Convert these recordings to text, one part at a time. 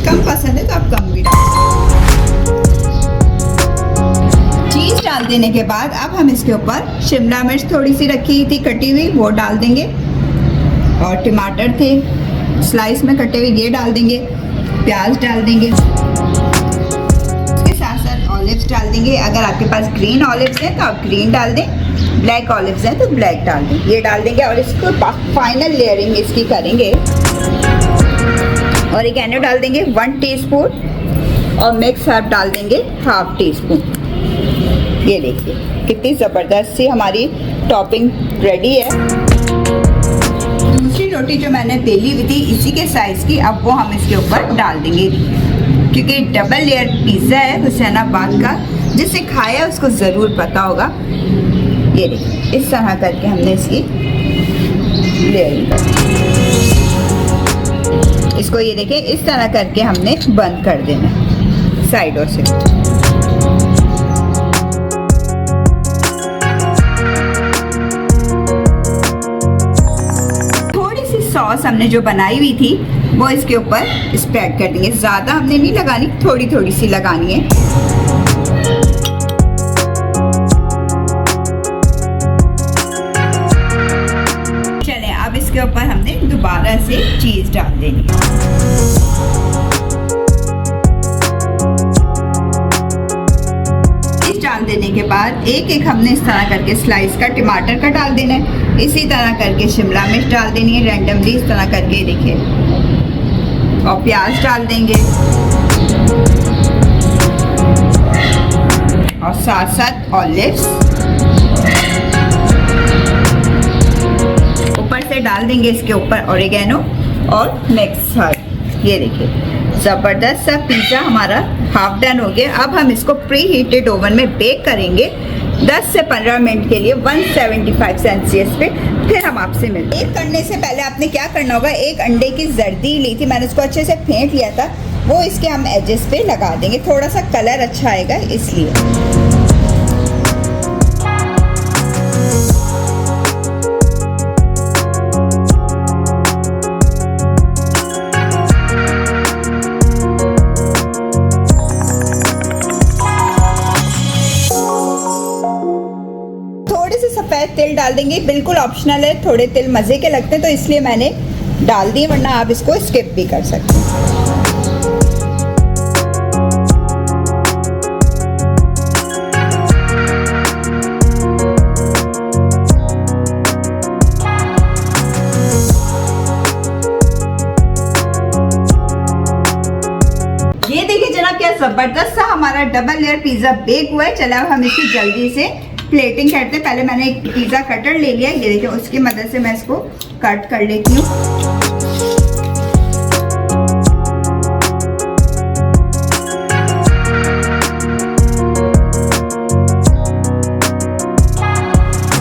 कम पसंद है तो आप कम भी डाल चीज़ डाल देने के बाद अब हम इसके ऊपर शिमला मिर्च थोड़ी सी रखी थी कटी हुई वो डाल देंगे, और टमाटर थे स्लाइस में कटे हुए ये डाल देंगे, प्याज डाल देंगे, उसके साथ साथ ऑलिव्स डाल देंगे। अगर आपके पास ग्रीन ऑलिव्स हैं तो आप ग्रीन डाल दें, ब्लैक ऑलिव्स हैं तो ब्लैक डाल दें, ये डाल देंगे। और इसको फाइनल लेयरिंग इसकी करेंगे। ऑरिगेनो डाल देंगे 1 टीस्पून, और मिक्स हर्ब डाल देंगे 1/2 टीस्पून। ये देखिए कितनी ज़बरदस्त सी हमारी टॉपिंग रेडी है। दूसरी रोटी जो मैंने बेली हुई थी इसी के साइज़ की, अब वो हम इसके ऊपर डाल देंगे, क्योंकि डबल लेयर पिज़्ज़ा है हुसैनाबाद का, जिसे खाया है उसको ज़रूर पता होगा। ये देखिए इस तरह करके हमने इसकी लेयरिंग कर, इसको ये देखिए इस तरह करके हमने बंद कर देना साइडों से। थोड़ी सी सॉस हमने जो बनाई हुई थी वो इसके ऊपर स्प्रेड कर देंगे, ज़्यादा हमने नहीं लगानी, थोड़ी थोड़ी सी लगानी है। चलें अब इसके ऊपर हमने दोबारा से चीज़ डाल देनी है। डाल देने के बाद एक एक हमने इस तरह करके स्लाइस का टमाटर का डाल देना है, इसी तरह करके शिमला मिर्च डाल देनी है रैंडमली इस तरह करके, देखिए, और प्याज डाल देंगे, और साथ साथ ऑलिव्स ऊपर से डाल देंगे, इसके ऊपर ऑरिगेनो और मिक्स हर्ब। ये देखिए ज़बरदस्त सा पिज़्ज़ा हमारा हाफ डन हो गया। अब हम इसको प्री हीटेड ओवन में बेक करेंगे 10 से 15 मिनट के लिए 175 सेल्सियस पे। फिर हम आपसे मिलते हैं। बेक करने से पहले आपने क्या करना होगा, एक अंडे की जर्दी ली थी मैंने, उसको अच्छे से फेंट लिया था, वो इसके हम एजेस पे लगा देंगे, थोड़ा सा कलर अच्छा आएगा इसलिए। सफ़ेद तिल डाल देंगे, बिल्कुल ऑप्शनल है, थोड़े तिल मज़े के लगते हैं तो इसलिए मैंने डाल दिए, वरना आप इसको स्किप भी कर सकते हैं। ये देखिए जनाब क्या ज़बरदस्त सा हमारा डबल लेयर पिज़्ज़ा बेक हुआ है। चलो अब हम इसकी जल्दी से प्लेटिंग करते हैं। पहले मैंने एक पिज़्ज़ा कटर ले लिया, ये देखिए उसकी मदद से मैं इसको कट कर लेती हूँ।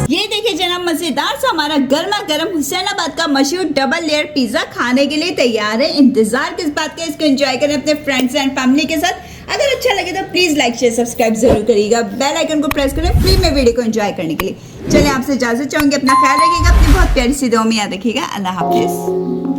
ये देखिए जनाब मजेदार सा हमारा गर्मा गर्म हुसैनाबाद का मशहूर डबल लेयर पिज़्ज़ा खाने के लिए तैयार है। इंतजार किस बात का, इसको एंजॉय करें अपने फ्रेंड्स एंड फैमिली के साथ। अगर अच्छा लगे तो प्लीज़ लाइक शेयर सब्सक्राइब जरूर करिएगा, बेल आइकन को प्रेस करें फ्री में वीडियो को एंजॉय करने के लिए। चलिए आपसे इजाजत चाहूँगी, अपना ख्याल रखिएगा, अपनी बहुत प्यारी सी दुआ में याद रखिएगा। अल्लाह हाफिज़।